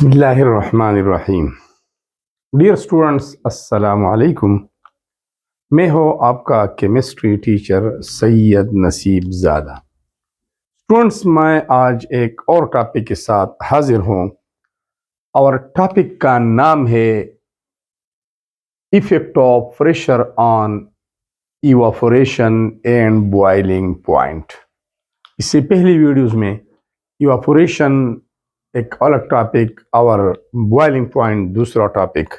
बिस्मिल्लाहिर्रहमानिर्रहीम। Dear students, अस्सलाम वालेकुम। मैं हूँ आपका केमिस्ट्री टीचर सैयद नसीब ज़ादा। स्टूडेंट्स, मैं आज एक और टॉपिक के साथ हाजिर हूँ और टॉपिक का नाम है effect of pressure on evaporation and boiling point. इससे पहली वीडियोज़ में इवापोरेशन एक अलग टॉपिक और बॉइलिंग पॉइंट दूसरा टॉपिक,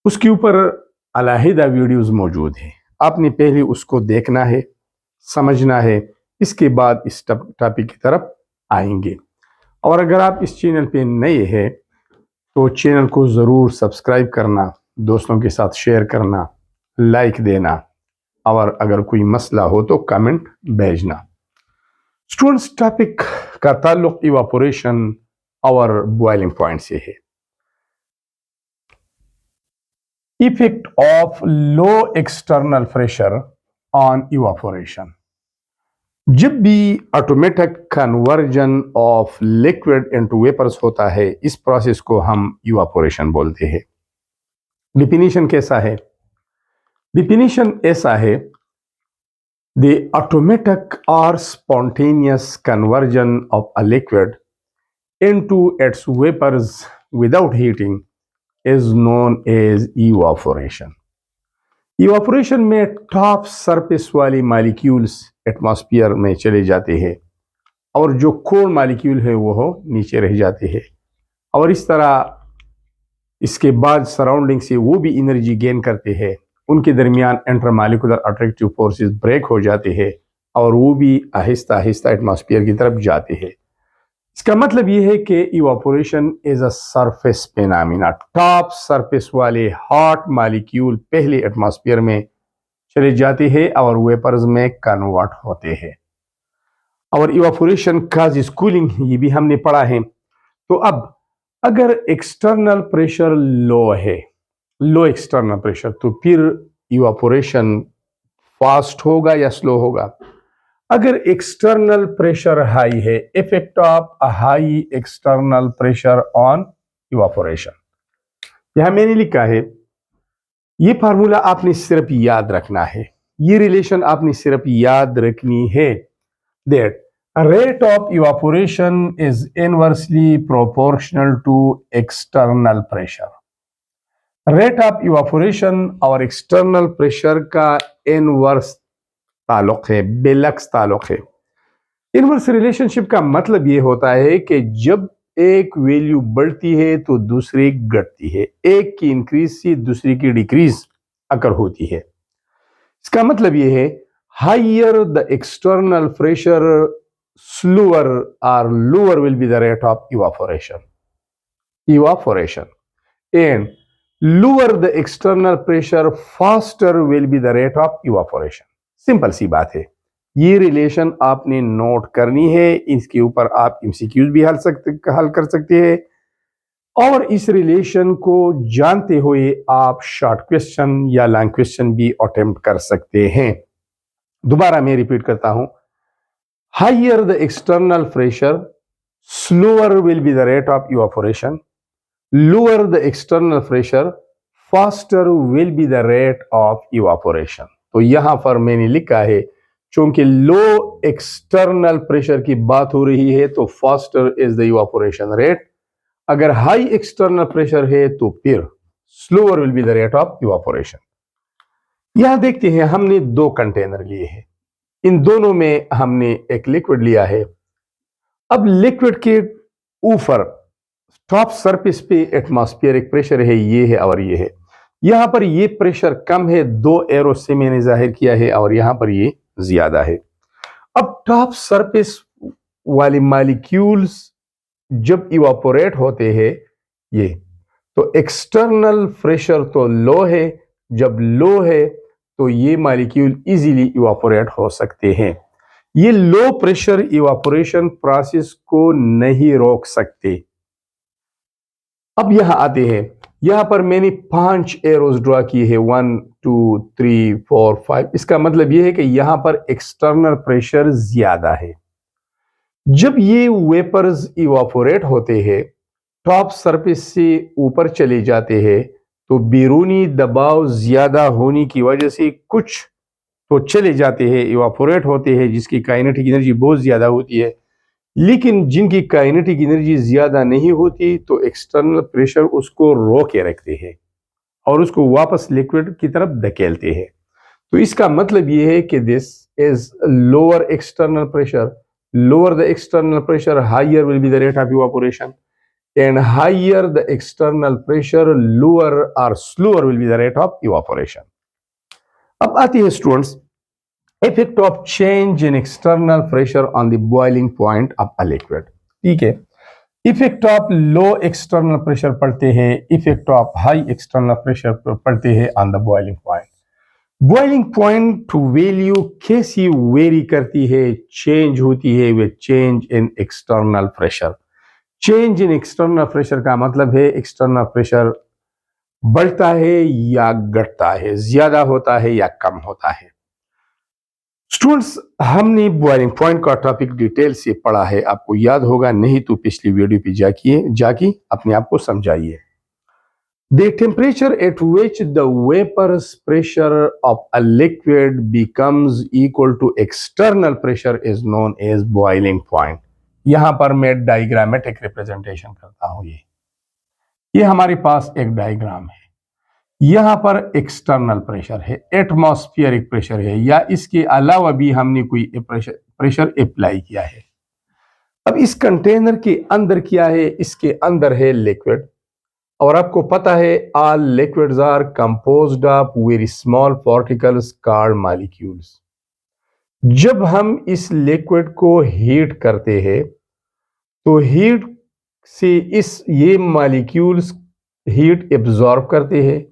उसके ऊपर अलहदा वीडियोस मौजूद हैं। आपने पहले उसको देखना है, समझना है, इसके बाद इस टॉपिक की तरफ आएंगे। और अगर आप इस चैनल पे नए हैं तो चैनल को ज़रूर सब्सक्राइब करना, दोस्तों के साथ शेयर करना, लाइक देना और अगर कोई मसला हो तो कमेंट भेजना। स्टूडेंट्स, टॉपिक का ताल्लुक इवापोरेशन और बॉइलिंग पॉइंट से है। Effect of low external pressure on evaporation. जब भी automatic conversion of liquid into vapours होता है, इस प्रोसेस को हम इवापोरेशन बोलते हैं। डिफिनीशन कैसा है? डिफिनीशन ऐसा है, द ऑटोमेटिक और spontaneous conversion of a liquid into its vapors without heating is known as evaporation. Evaporation में टॉप सरफेस वाली मॉलिक्यूल्स एटमॉस्फेयर में चले जाते हैं और जो कोर मॉलिक्यूल है वो नीचे रह जाते हैं, और इस तरह इसके बाद सराउंडिंग से वो भी एनर्जी गेन करते हैं। उनके दरमियान इंटरमॉलिक्यूलर अट्रैक्टिव फोर्सेस ब्रेक हो जाते हैं और वो भी आहिस्ता आहिस्ता एटमॉस्फेयर की तरफ जाते हैं। इसका मतलब ये है कि evaporation is a surface phenomena. Top surface वाले हॉट मॉलिक्यूल पहले एटमॉस्फेयर में चले जाते हैं और वेपर्स में कन्वर्ट होते हैं, और इवापोरेशन काज़ेस कूलिंग, ये भी हमने पढ़ा है। तो अब अगर एक्सटर्नल प्रेशर लो है, लो एक्सटर्नल प्रेशर, तो फिर इवापोरेशन फास्ट होगा या स्लो होगा? अगर एक्सटर्नल प्रेशर हाई है, effect of a high external pressure on evaporation, यहां मैंने लिखा है। ये फार्मूला आपने सिर्फ याद रखना है, ये रिलेशन आपने सिर्फ याद रखनी है, that rate of evaporation is inversely proportional to external pressure. Rate of evaporation और एक्सटर्नल प्रेशर का इनवर्स ताल्लुक है, बेलक्स ताल्लुक है। इनवर्स रिलेशनशिप का मतलब ये होता है कि जब एक वैल्यू बढ़ती है तो दूसरी घटती है, एक की इंक्रीज से दूसरी की डिक्रीज अकर होती है। इसका मतलब ये है, higher the external pressure, slower और lower will be the rate of evaporation and lower the external pressure, faster will be the rate of evaporation. Simple सी बात है, ये रिलेशन आपने नोट करनी है। इसके ऊपर आप एमसीक्यूज भी हल कर सकते हैं, और इस रिलेशन को जानते हुए आप शॉर्ट क्वेश्चन या लॉन्ग क्वेश्चन भी अटेम्प्ट कर सकते हैं। दोबारा मैं रिपीट करता हूं, higher the external pressure, slower will be the rate of evaporation, lower the external pressure, faster will be the rate of evaporation. तो यहां पर मैंने लिखा है, चूंकि लो एक्सटर्नल प्रेशर की बात हो रही है तो faster is the evaporation rate. अगर हाई एक्सटर्नल प्रेशर है तो फिर slower will be the rate of evaporation. यहां देखते हैं, हमने दो कंटेनर लिए हैं, इन दोनों में हमने एक लिक्विड लिया है। अब लिक्विड के ऊपर टॉप सरफेस पे एटमॉस्फेरिक प्रेशर है, ये है और ये है। यहां पर ये प्रेशर कम है, दो एरो से मैंने जाहिर किया है, और यहां पर ये ज्यादा है। अब टॉप सरफेस वाली मॉलिक्यूल्स जब इवापोरेट होते हैं, ये तो एक्सटर्नल प्रेशर तो लो है, जब लो है तो ये मॉलिक्यूल इजीली इवापोरेट हो सकते हैं। ये लो प्रेशर इवापोरेशन प्रोसेस को नहीं रोक सकते। अब यहां आते हैं, यहां पर मैंने 5 एरोज ड्रॉ किए हैं, 1 2 3 4 5। इसका मतलब यह है कि यहां पर एक्सटर्नल प्रेशर ज्यादा है। जब ये वेपर्स इवापोरेट होते हैं टॉप सरफेस से ऊपर चले जाते हैं तो बैरूनी दबाव ज्यादा होने की वजह से कुछ तो चले जाते हैं, इवापोरेट होते हैं, जिसकी काइनेटिक एनर्जी बहुत ज्यादा होती है। लेकिन जिनकी काइनेटिक एनर्जी ज्यादा नहीं होती तो एक्सटर्नल प्रेशर उसको रोके रखते हैं और उसको वापस लिक्विड की तरफ धकेलते हैं। तो इसका मतलब ये है कि this is lower external pressure, lower the external pressure, higher will be the rate of evaporation, and higher the external pressure, lower or slower will be the rate of evaporation. अब आती है students effect of change in external pressure on the boiling point of a liquid. ठीक है, effect of low external pressure पढ़ते हैं, effect of high external pressure पढ़ते हैं on the boiling point. Boiling point value कैसी very करती है, change होती है with change in external pressure. Change in external pressure का मतलब है एक्सटर्नल प्रेशर बढ़ता है या घटता है, ज्यादा होता है या कम होता है। स्टूडेंट्स, हमने बॉइलिंग पॉइंट का टॉपिक डिटेल से पढ़ा है, आपको याद होगा, नहीं तो पिछली वीडियो पे जाके अपने आप को समझाइए। The temperature at which the vapor's pressure of a liquid becomes equal to external pressure is known as boiling point. यहां पर मैं डायग्रामेटिक रिप्रेजेंटेशन करता हूं। ये हमारे पास एक डायग्राम है। यहां पर एक्सटर्नल प्रेशर है, एटमॉस्फेरिक प्रेशर है, या इसके अलावा भी हमने कोई प्रेशर अप्लाई किया है। अब इस कंटेनर के अंदर क्या है, इसके अंदर है लिक्विड, और आपको पता है all liquids are composed of very small particles called molecules. जब हम इस लिक्विड को हीट करते हैं तो हीट से ये मॉलिक्यूल्स हीट एब्जॉर्ब करते हैं,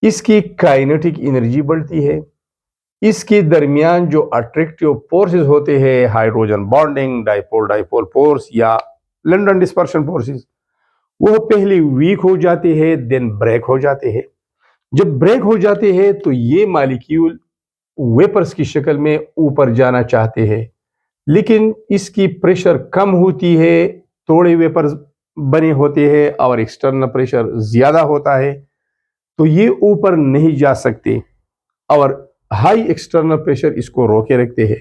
इसकी काइनेटिक एनर्जी बढ़ती है, इसके दरमियान जो अट्रैक्टिव फोर्सेस होते हैं, hydrogen bonding, dipole dipole force या लंडन डिस्पर्शन फोर्सेस, वो पहले वीक हो जाते हैं, देन ब्रेक हो जाते हैं। जब ब्रेक हो जाते हैं तो ये मॉलिक्यूल वेपर्स की शक्ल में ऊपर जाना चाहते हैं, लेकिन इसकी प्रेशर कम होती है, थोड़े वेपर्स बने होते हैं और एक्सटर्नल प्रेशर ज्यादा होता है, तो ये ऊपर नहीं जा सकते और हाई एक्सटर्नल प्रेशर इसको रोके रखते हैं।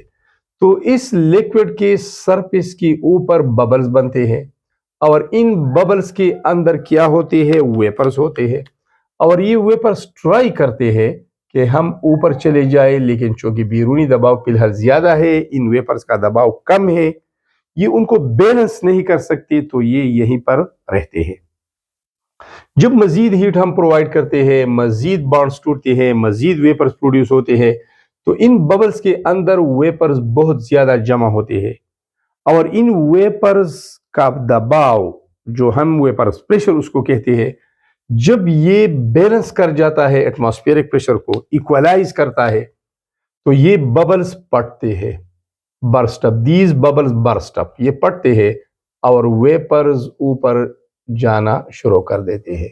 तो इस लिक्विड के सरफेस के ऊपर बबल्स बनते हैं और इन बबल्स के अंदर क्या होते हैं, वेपर्स होते हैं, और ये वेपर्स ट्राई करते हैं कि हम ऊपर चले जाए, लेकिन चूंकि बैरूनी दबाव फिलहाल ज्यादा है, इन वेपर्स का दबाव कम है, ये उनको बैलेंस नहीं कर सकते, तो ये यहीं पर रहते हैं। जब मजीद हीट हम प्रोवाइड करते हैं, मजीद बॉन्ड्स टूटते हैं, मजीद वेपर्स प्रोड्यूस होते हैं, तो इन बबल्स के अंदर वेपर्स बहुत ज्यादा जमा होते हैं और इन वेपर्स का दबाव, जो हम वेपर्स प्रेशर उसको कहते हैं, जब ये बैलेंस कर जाता है, एटमॉस्फेरिक प्रेशर को इक्वलाइज करता है, तो ये बबल्स फटते हैं, burst up, these bubbles burst up, ये फटते हैं और वेपर्स ऊपर जाना शुरू कर देते हैं।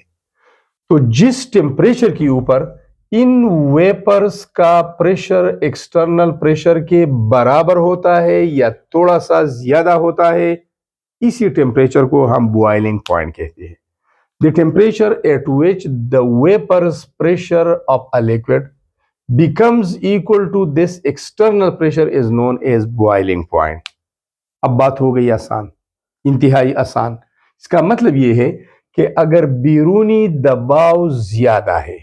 तो जिस टेम्परेचर के ऊपर इन वेपर्स का प्रेशर एक्सटर्नल प्रेशर के बराबर होता है या थोड़ा सा ज्यादा होता है, इसी टेम्परेचर को हम बॉइलिंग पॉइंट कहते हैं। The temperature at which the vapor's pressure of a liquid becomes equal to this external pressure is known as boiling point. अब बात हो गई आसान, इंतहाई आसान। इसका मतलब यह है कि अगर बैरूनी दबाव ज्यादा है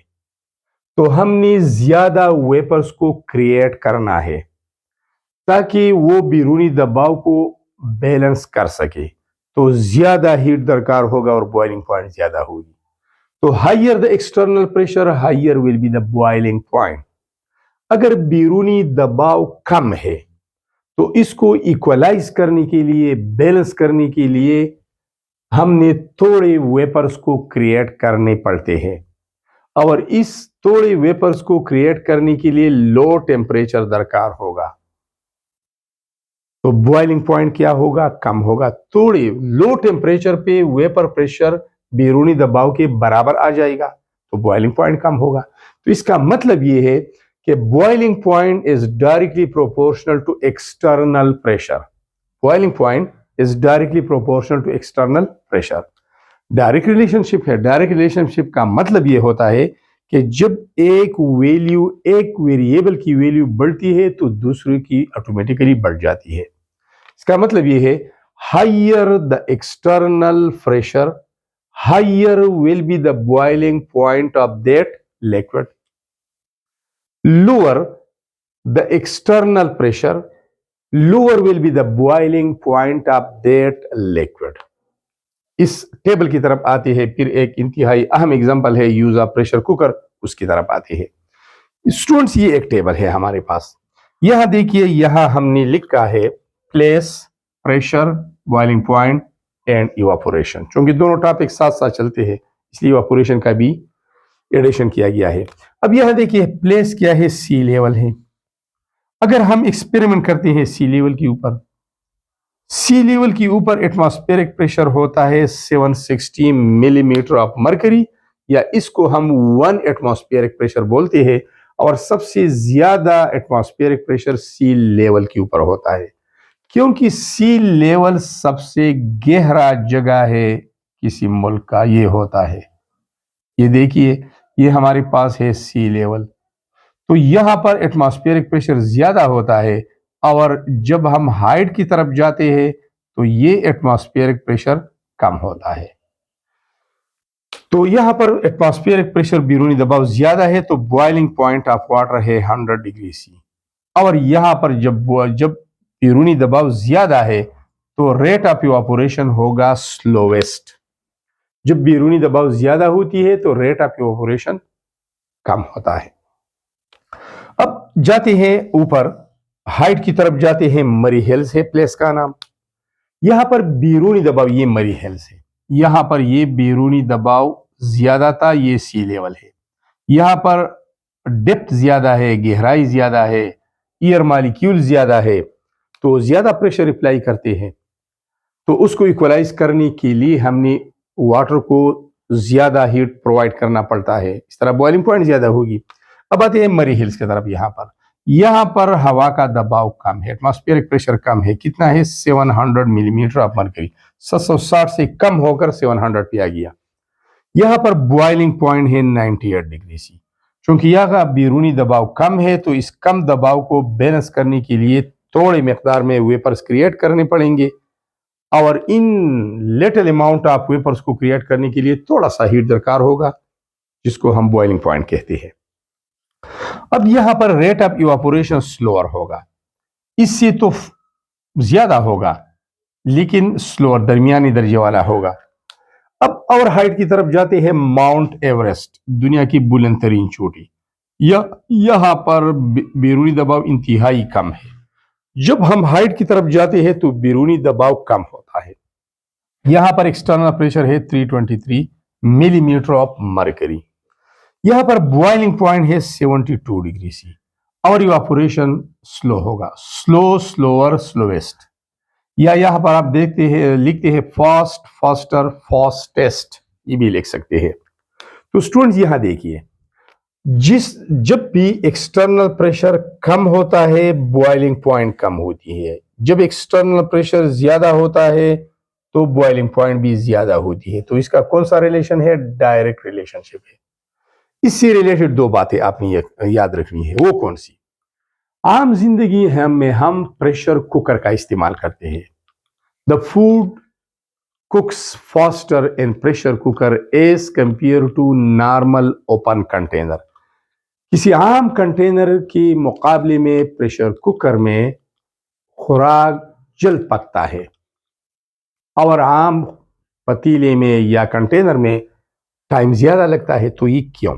तो हमने ज्यादा वेपर्स को क्रिएट करना है ताकि वो बैरूनी दबाव को बैलेंस कर सके, तो ज्यादा हीट दरकार होगा और बॉइलिंग पॉइंट ज्यादा होगी। तो higher the external pressure, higher will be the boiling point. अगर बैरूनी दबाव कम है तो इसको इक्वलाइज करने के लिए, बैलेंस करने के लिए हमने थोड़े वेपर्स को क्रिएट करने पड़ते हैं, और इस थोड़े वेपर्स को क्रिएट करने के लिए लो टेम्परेचर दरकार होगा। तो बॉइलिंग पॉइंट क्या होगा, कम होगा। थोड़े लो टेम्परेचर पे वेपर प्रेशर बैरूनी दबाव के बराबर आ जाएगा तो बॉइलिंग पॉइंट कम होगा। तो इसका मतलब ये है कि boiling point is directly proportional to external pressure. Boiling point is directly proportional to external pressure. Direct relationship है। डायरेक्ट रिलेशनशिप का मतलब ये होता है कि जब एक वेरिएबल की वैल्यू बढ़ती है तो दूसरे की ऑटोमेटिकली बढ़ जाती है। इसका मतलब ये है, higher the external pressure, higher will be the boiling point of that liquid, lower the external pressure, lower will be the boiling point of that liquid. इस टेबल की तरफ आती है। फिर एक इंतहाई अहम एग्जांपल है यूज ऑफ प्रेशर कुकर, उसकी तरफ आती है। स्टूडेंट्स, ये एक टेबल है हमारे पास। यहां देखिए, यहां हमने लिखा है place, pressure, boiling point and evaporation. क्योंकि दोनों टॉपिक साथ साथ चलते हैं, इसलिए इवापोरेशन का भी एडिशन किया गया है। अब यहां देखिए, प्लेस क्या है? सी लेवल है। अगर हम एक्सपेरिमेंट करते हैं सी लेवल के ऊपर, सी लेवल के ऊपर एटमॉस्फेरिक प्रेशर होता है 760 मिलीमीटर ऑफ मरकरी, या इसको हम 1 एटमॉस्फेरिक प्रेशर बोलते हैं। और सबसे ज्यादा एटमॉस्फेरिक प्रेशर सी लेवल के ऊपर होता है, क्योंकि सी लेवल सबसे गहरा जगह है किसी मुल्क का, ये होता है। ये देखिए, ये हमारे पास है सी लेवल, तो यहां पर एटमॉस्फेरिक प्रेशर ज्यादा होता है। और जब हम हाइट की तरफ जाते हैं तो ये एटमॉस्फेरिक प्रेशर कम होता है। तो यहां पर एटमॉस्फेरिक प्रेशर बैरूनी दबाव ज्यादा है, तो बॉइलिंग पॉइंट ऑफ वाटर है 100 डिग्री सी। और यहां पर जब बैरूनी दबाव ज्यादा है तो रेट ऑफ इवापोरेशन होगा स्लोवेस्ट। जब बैरूनी दबाव ज्यादा होती है तो रेट ऑफ इवापोरेशन कम होता है। अब जाते हैं ऊपर, हाइट की तरफ जाते हैं। मरी हिल्स है प्लेस का नाम। यहां पर बैरूनी दबाव, ये मरी हिल्स है, यहां पर ये बैरूनी दबाव ज्यादा था, ये सी लेवल है। यहां पर डेप्थ ज्यादा है, गहराई ज्यादा है, एयर मॉलिक्यूल ज्यादा है, तो ज्यादा प्रेशर अप्लाई करते हैं। तो उसको इक्वलाइज करने के लिए हमने वाटर को ज्यादा हीट प्रोवाइड करना पड़ता है, इस तरह बॉइलिंग पॉइंट ज्यादा होगी। अब आते हैं मरी हिल्स की तरफ। यहां पर हवा का दबाव कम है, एटमॉस्फेरिक प्रेशर कम है। कितना है? 700 मिलीमीटर ऑफ मरकरी। 760 से कम होकर 700 पे आ गया। यहां पर बॉइलिंग पॉइंट है 98 डिग्री सी। क्योंकि यहाँ का बैरूनी दबाव कम है, तो इस कम दबाव को बैलेंस करने के लिए थोड़ी मिकदार में वेपर्स क्रिएट करने पड़ेंगे, और इन लिटिल अमाउंट ऑफ वेपर्स को क्रिएट करने के लिए थोड़ा सा हीट दरकार होगा, जिसको हम बॉइलिंग पॉइंट कहते हैं। अब यहां पर रेट ऑफ इवापोरेशन स्लोअर होगा, इससे तो ज्यादा होगा लेकिन स्लोअर, दरमियानी दर्जे वाला होगा। अब और हाइट की तरफ जाते हैं। माउंट एवरेस्ट, दुनिया की बुलंद तरीन चोटी, यहां पर बैरूनी दबाव इंतहाई कम है। जब हम हाइट की तरफ जाते हैं तो बैरूनी दबाव कम होता है। यहां पर एक्सटर्नल प्रेशर है 323 मिलीमीटर ऑफ मरकरी। यहां पर बॉइलिंग पॉइंट है 72 डिग्री सी। और इवापोरेशन स्लो होगा, स्लो, स्लोअर, स्लोवेस्ट। या यहां पर आप देखते हैं, लिखते हैं फास्ट, फास्टर, फास्टेस्ट, ये भी लिख सकते हैं। तो स्टूडेंट्स, यहां देखिए, जब भी एक्सटर्नल प्रेशर कम होता है बॉइलिंग पॉइंट कम होती है। जब एक्सटर्नल प्रेशर ज्यादा होता है तो बॉइलिंग पॉइंट भी ज्यादा होती है। तो इसका कौन सा रिलेशन है? डायरेक्ट रिलेशनशिप है। इससे रिलेटेड दो बातें आपने याद रखनी है। वो कौन सी? आम जिंदगी में हम प्रेशर कुकर का इस्तेमाल करते हैं। The food cooks faster in pressure cooker as compare to normal open container. किसी आम कंटेनर के मुकाबले में प्रेशर कुकर में खुराक जल्द पकता है, और आम पतीले में या कंटेनर में टाइम ज्यादा लगता है। तो ये क्यों?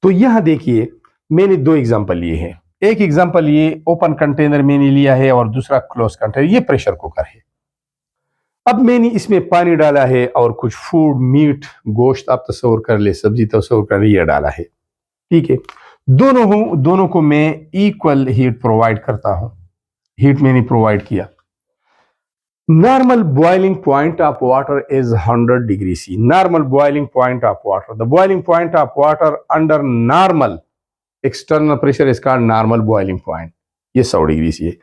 तो यहां देखिए, मैंने दो एग्जांपल लिए हैं। एक एग्जांपल ये ओपन कंटेनर मैंने लिया है, और दूसरा क्लोज कंटेनर। ये प्रेशर कुकर है। अब मैंने इसमें पानी डाला है और कुछ फूड, मीट, गोश्त आप तस्वर कर ले, सब्जी तस्वर कर ले, ये डाला है, ठीक है। दोनों को मैं इक्वल हीट प्रोवाइड करता हूं। हीट मैंने प्रोवाइड किया। Normal boiling point of water is 100 degree C. Normal boiling point of water, the boiling point of water under normal external pressure is called normal boiling point. ये 100 degree सी है।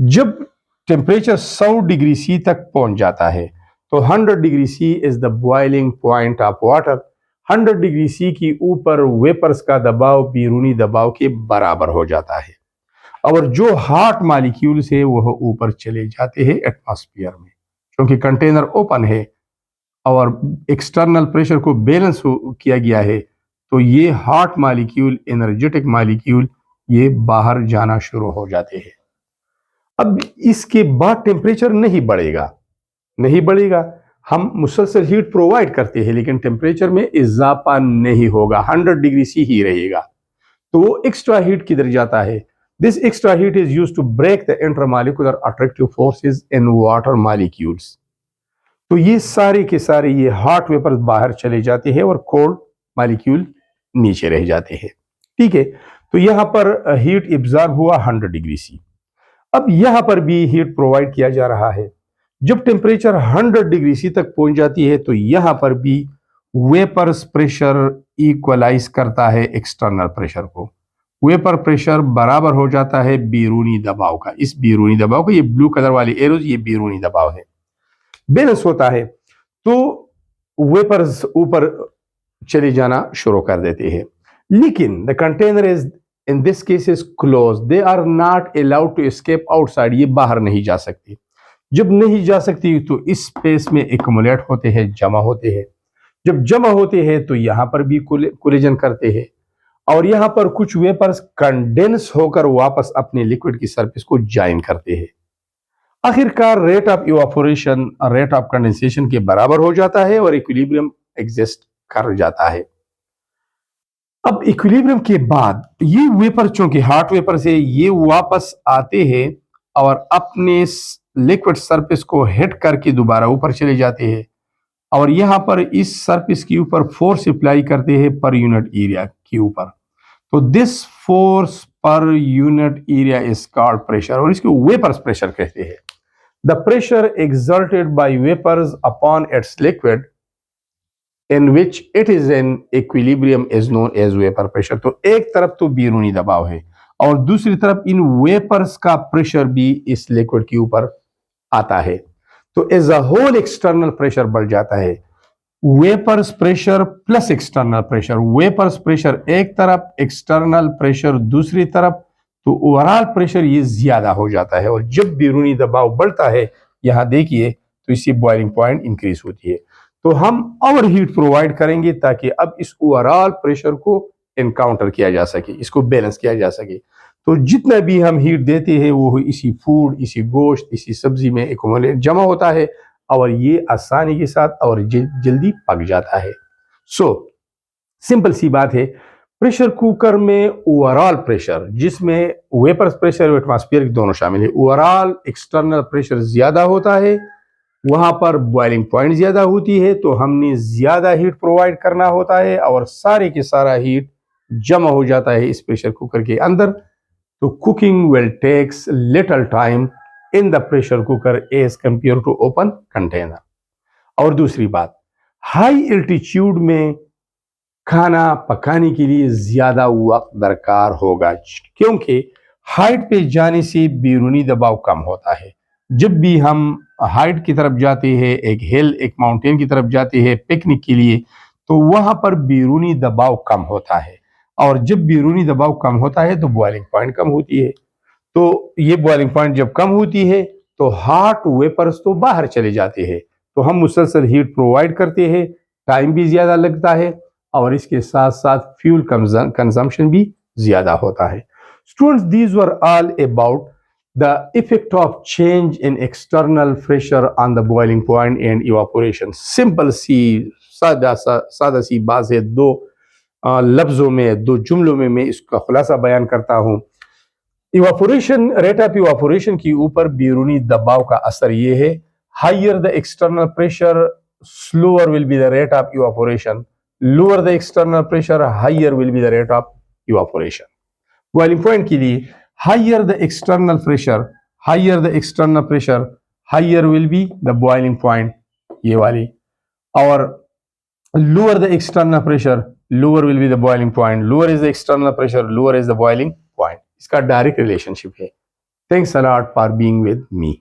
जब temperature 100 degree सी तक पहुंच जाता है तो 100 degree C is the boiling point of water. 100 degree C की ऊपर वेपर्स का दबाव बैरूनी दबाव के बराबर हो जाता है और जो हॉट मॉलिक्यूल्स है वह ऊपर चले जाते हैं एटमॉस्फेयर में। क्योंकि कंटेनर ओपन है और एक्सटर्नल प्रेशर को बैलेंस किया गया है, तो ये हॉट मॉलिक्यूल, एनर्जेटिक मॉलिक्यूल, ये बाहर जाना शुरू हो जाते हैं। अब इसके बाद टेम्परेचर नहीं बढ़ेगा। हम मुसलसल हीट प्रोवाइड करते हैं लेकिन टेम्परेचर में इजाफा नहीं होगा, 100 डिग्री सी ही रहेगा। तो वो एक्स्ट्रा हीट किधर जाता है? This extra heat is used to break the intermolecular attractive forces in water molecules. तो ये सारे के सारे ये हॉट वेपर्स बाहर चले जाते हैं और कोल्ड मॉलिक्यूल नीचे रह जाते हैं। ठीक है, तो यहां पर हीट एब्जॉर्ब हुआ 100 डिग्री सी। अब यहां पर भी हीट प्रोवाइड किया जा रहा है। जब टेम्परेचर 100 डिग्री सी तक पहुंच जाती है तो यहां पर भी वेपर्स प्रेशर इक्वलाइज करता है एक्सटर्नल प्रेशर को। वेपर प्रेशर बराबर हो जाता है बैरूनी दबाव का। इस बैरूनी दबाव का, ये ब्लू कलर वाले एरोज, ये बैरूनी दबाव है, बैलेंस होता है तो वेपर्स ऊपर चले जाना शुरू कर देते हैं। लेकिन the container is in this case is close, they are not allowed to escape outside. ये बाहर नहीं जा सकती। जब नहीं जा सकती तो इस स्पेस में एक्युमुलेट होते हैं, जमा होते हैं। जब जमा होते हैं तो यहां पर भी कोलिजन करते हैं और यहां पर कुछ वेपर्स कंडेंस होकर वापस अपने लिक्विड की सरफेस को ज्वाइन करते हैं। आखिरकार rate of evaporation rate of condensation के बराबर हो जाता है और इक्विलिब्रियम एग्जिस्ट कर जाता है। अब इक्विलिब्रियम के बाद ये वेपर, चूंकि हॉट वेपर से ये वापस आते हैं और अपने लिक्विड सरफेस को हिट करके दोबारा ऊपर चले जाते हैं और यहां पर इस सरफेस के ऊपर फोर्स अप्लाई करते हैं पर यूनिट एरिया के ऊपर। तो this force per unit area is called pressure और इसको वेपर्स प्रेशर कहते हैं। The pressure exerted by vapors upon its liquid in which it is in equilibrium is known as vapor pressure। तो एक तरफ तो बैरूनी दबाव है और दूसरी तरफ इन वेपर्स का प्रेशर भी इस लिक्विड के ऊपर आता है, तो as a whole external pressure बढ़ जाता है। Vapours pressure plus external pressure, vapours pressure एक तरफ, एक्सटर्नल प्रेशर दूसरी तरफ, तो ओवरऑल प्रेशर ये ज्यादा हो जाता है और जब बैरूनी दबाव बढ़ता है, यहां देखिए, तो इससे बॉइलिंग पॉइंट इंक्रीज होती है। तो हम और हीट प्रोवाइड करेंगे ताकि अब इस ओवरऑल प्रेशर को एनकाउंटर किया जा सके, इसको बैलेंस किया जा सके। तो जितना भी हम हीट देते हैं वो इसी फूड, इसी गोश्त, इसी सब्जी में एक्युमुलेट जमा होता है और ये आसानी के साथ और जल्दी पक जाता है। सो सिंपल सी बात है, प्रेशर कुकर में ओवरऑल प्रेशर, जिसमें वेपर्स प्रेशर और एटमॉस्फेयर दोनों शामिल है, ओवरऑल एक्सटर्नल प्रेशर ज्यादा होता है, वहां पर बॉइलिंग पॉइंट ज्यादा होती है, तो हमने ज्यादा हीट प्रोवाइड करना होता है और सारे के सारा हीट जमा हो जाता है इस प्रेशर कुकर के अंदर। तो cooking will takes little time in the pressure cooker as compare to open container. और दूसरी बात, हाई एल्टीट्यूड में खाना पकाने के लिए ज्यादा वक्त दरकार होगा क्योंकि हाइट पे जाने से बैरूनी दबाव कम होता है। जब भी हम हाइट की तरफ जाते हैं, एक हिल, एक माउंटेन की तरफ जाते हैं पिकनिक के लिए, तो वहां पर बैरूनी दबाव कम होता है और जब बैरूनी दबाव कम होता है तो बॉइलिंग पॉइंट कम होती है। तो ये बॉइलिंग पॉइंट जब कम होती है तो हॉट वेपर्स तो बाहर चले जाते हैं, तो हम मुसलसल हीट प्रोवाइड करते हैं, टाइम भी ज्यादा लगता है और इसके साथ साथ फ्यूल कंजम्पशन भी ज्यादा होता है। Students, these were all about the effect of change in external pressure on the boiling point and evaporation. Simple सी सादा सी बात है, दो लफ्जों में, दो जुमलों में मैं इसका खुलासा बयान करता हूं। इवापोरेशन, रेट ऑफ इवापोरेशन के ऊपर बैरूनी दबाव का असर यह है, higher the external pressure slower will be the rate of evaporation, lower the external pressure, higher will be the rate of evaporation। boiling point के लिए higher the external pressure, higher the external pressure, higher will be the boiling point, ये वाली, और lower the external pressure, lower will be the boiling point, lower is the external pressure, lower is the boiling point। इसका direct relationship है। Thanks a lot for being with me।